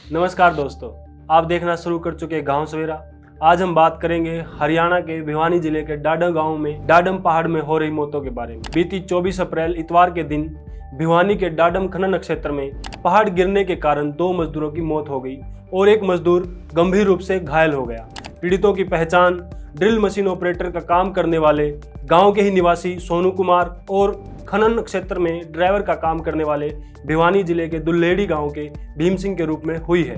नमस्कार दोस्तों, आप देखना शुरू कर चुके गांव सवेरा। आज हम बात करेंगे हरियाणा के भिवानी जिले के डाडम गांव में डाडम पहाड़ में हो रही मौतों के बारे में। बीती 24 अप्रैल इतवार के दिन भिवानी के डाडम खनन क्षेत्र में पहाड़ गिरने के कारण 2 मजदूरों की मौत हो गई और एक मजदूर गंभीर रूप से घायल हो गया। पीड़ितों की पहचान ड्रिल मशीन ऑपरेटर का काम करने वाले गांव के ही निवासी सोनू कुमार और खनन क्षेत्र में ड्राइवर का काम करने वाले भिवानी जिले के दुल्हेड़ी गांव के भीम सिंह के रूप में हुई है।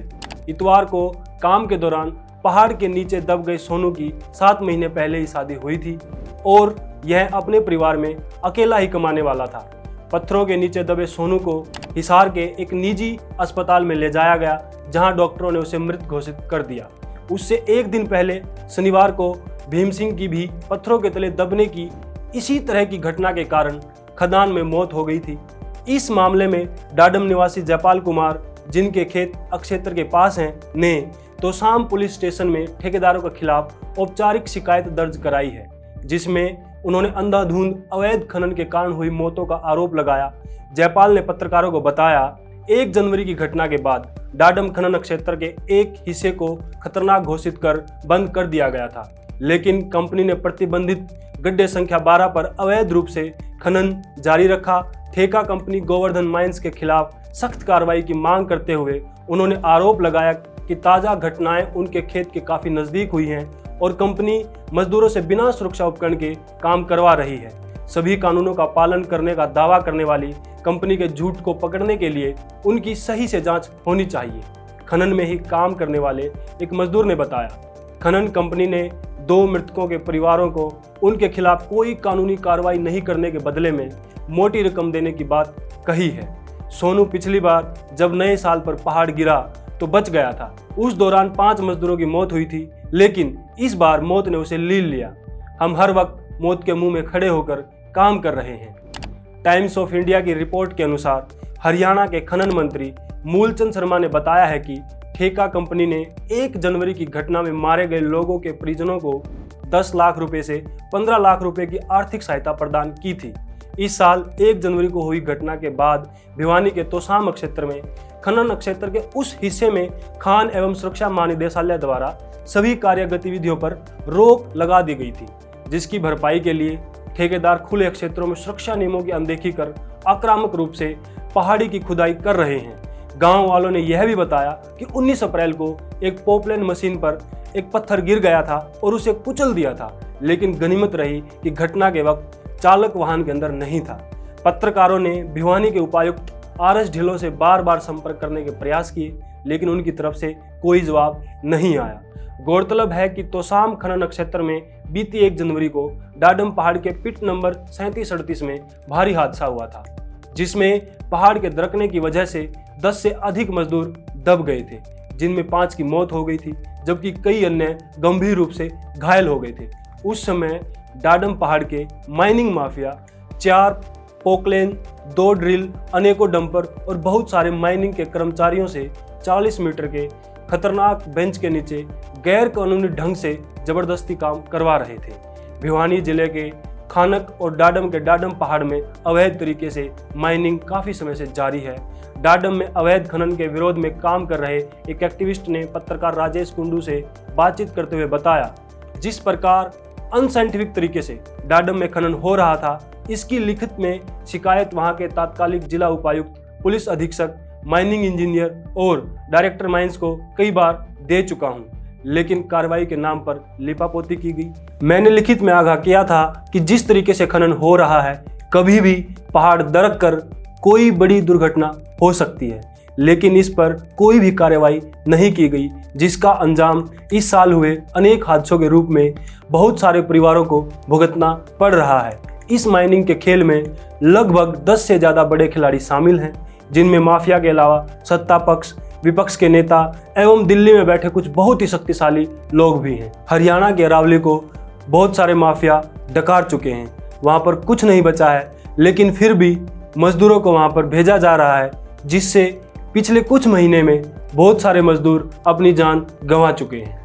इतवार को काम के दौरान पहाड़ के नीचे दब गए सोनू की 7 महीने पहले ही शादी हुई थी और यह अपने परिवार में अकेला ही कमाने वाला था। पत्थरों के नीचे दबे सोनू को हिसार के एक निजी अस्पताल में ले जाया गया, जहां डॉक्टरों ने उसे मृत घोषित कर दिया। उससे एक दिन पहले शनिवार को भीम सिंह की भी पत्थरों के तले दबने की इसी तरह की घटना के कारण खदान में मौत हो गई थी। इस मामले में डाडम निवासी जयपाल कुमार, जिनके खेत अक्षेत्र के पास हैं, ने तोसाम पुलिस स्टेशन में ठेकेदारों के खिलाफ औपचारिक शिकायत दर्ज कराई है, जिसमें उन्होंने अंधाधुंध अवैध खनन के कारण हुई मौतों का आरोप लगाया। जयपाल ने पत्रकारों को बताया, 1 जनवरी की घटना के बाद डाडम खनन क्षेत्र के एक हिस्से को खतरनाक घोषित कर बंद कर दिया गया था, लेकिन कंपनी ने प्रतिबंधित गड्ढे संख्या 12 पर अवैध रूप से खनन जारी रखा। ठेका कंपनी गोवर्धन माइंस के खिलाफ सख्त कार्रवाई की मांग करते हुए उन्होंने आरोप लगाया कि ताज़ा घटनाएं उनके खेत के काफ़ी नज़दीक हुई हैं और कंपनी मजदूरों से बिना सुरक्षा उपकरण के काम करवा रही है। सभी कानूनों का पालन करने का दावा करने वाली कंपनी के झूठ को पकड़ने के लिए उनकी सही से जांच होनी चाहिए, खनन में ही काम करने वाले एक मजदूर ने बताया। खनन कंपनी ने 2 मृतकों के परिवारों को उनके खिलाफ कोई कानूनी कार्रवाई नहीं करने के बदले में मोटी रकम देने की बात कही है। सोनू पिछली बार जब नए साल पर पहाड़ गिरा तो बच गया था। उस दौरान 5 मजदूरों की मौत हुई थी, लेकिन इस बार मौत ने उसे लील लिया। हम हर वक्त मौत के मुंह में खड़े होकर काम कर रहे हैं। टाइम्स ऑफ इंडिया की रिपोर्ट के अनुसार हरियाणा के खनन मंत्री मूलचंद शर्मा ने बताया है कि ठेका कंपनी ने 1 जनवरी की घटना में मारे गए लोगों के परिजनों को 10 लाख रुपए से 15 लाख रुपए की आर्थिक सहायता प्रदान की थी। इस साल 1 जनवरी को हुई घटना के बाद भिवानी के तोसाम क्षेत्र में खनन क्षेत्र के उस हिस्से में खान एवं सुरक्षा महानिदेशालय द्वारा सभी कार्य गतिविधियों पर रोक लगा दी गई थी, जिसकी भरपाई के लिए ठेकेदार खुले क्षेत्रों में सुरक्षा नियमों की अनदेखी कर आक्रामक रूप से पहाड़ी की खुदाई कर रहे हैं। गांव वालों ने यह भी बताया कि 19 अप्रैल को एक पॉपलेन मशीन पर एक पत्थर गिर गया था और उसे कुचल दिया था, लेकिन गनीमत रही कि घटना के वक्त चालक वाहन के अंदर नहीं था। पत्रकारों ने भिवानी के उपायुक्त RS ढिल्लों से बार-बार संपर्क करने के प्रयास किए, लेकिन उनकी तरफ से कोई जवाब नहीं आया। गौरतलब है कि तोसाम खनन क्षेत्र में बीती 1 जनवरी को डाडम पहाड़ के पिट नंबर 37-38 में भारी हादसा हुआ था, जिसमें पहाड़ के दरकने की वजह से 10 से अधिक मजदूर दब गए थे, जिनमें 5 की मौत हो गई थी, जबकि कई अन्य गंभीर रूप से घायल हो गए थे। उस समय डाडम पहाड़ के माइनिंग माफिया 4 पोकलेन, 2 ड्रिल, अनेकों डंपर और बहुत सारे माइनिंग के कर्मचारियों से 40 मीटर के खतरनाक बेंच के नीचे गैर कानूनी ढंग से जबरदस्ती काम करवा रहे थे। भिवानी जिले के खानक और डाडम के डाडम पहाड़ में अवैध तरीके से माइनिंग काफ़ी समय से जारी है। डाडम में अवैध खनन के विरोध में काम कर रहे एक एक्टिविस्ट ने पत्रकार राजेश कुंडू से बातचीत करते हुए बताया, जिस प्रकार अनसाइंटिफिक तरीके से डाडम में खनन हो रहा था, इसकी लिखित में शिकायत वहां के तात्कालिक जिला उपायुक्त, पुलिस अधीक्षक, माइनिंग इंजीनियर और डायरेक्टर माइंस को कई बार दे चुका हूं, लेकिन कार्रवाई के नाम पर लिपापोती की गई। मैंने लिखित में आगाह किया था कि जिस तरीके से खनन हो रहा है, कभी भी पहाड़ दरक कर कोई बड़ी दुर्घटना हो सकती है, लेकिन इस पर कोई भी कार्रवाई नहीं की गई, जिसका अंजाम इस साल हुए अनेक हादसों के रूप में बहुत सारे परिवारों को भुगतना पड़ रहा है। इस माइनिंग के खेल में लगभग 10 से ज़्यादा बड़े खिलाड़ी शामिल हैं, जिनमें माफिया के अलावा सत्ता पक्ष, विपक्ष के नेता एवं दिल्ली में बैठे कुछ बहुत ही शक्तिशाली लोग भी हैं। हरियाणा के अरावली को बहुत सारे माफिया डकार चुके हैं, वहाँ पर कुछ नहीं बचा है, लेकिन फिर भी मजदूरों को वहाँ पर भेजा जा रहा है, जिससे पिछले कुछ महीने में बहुत सारे मजदूर अपनी जान गंवा चुके हैं।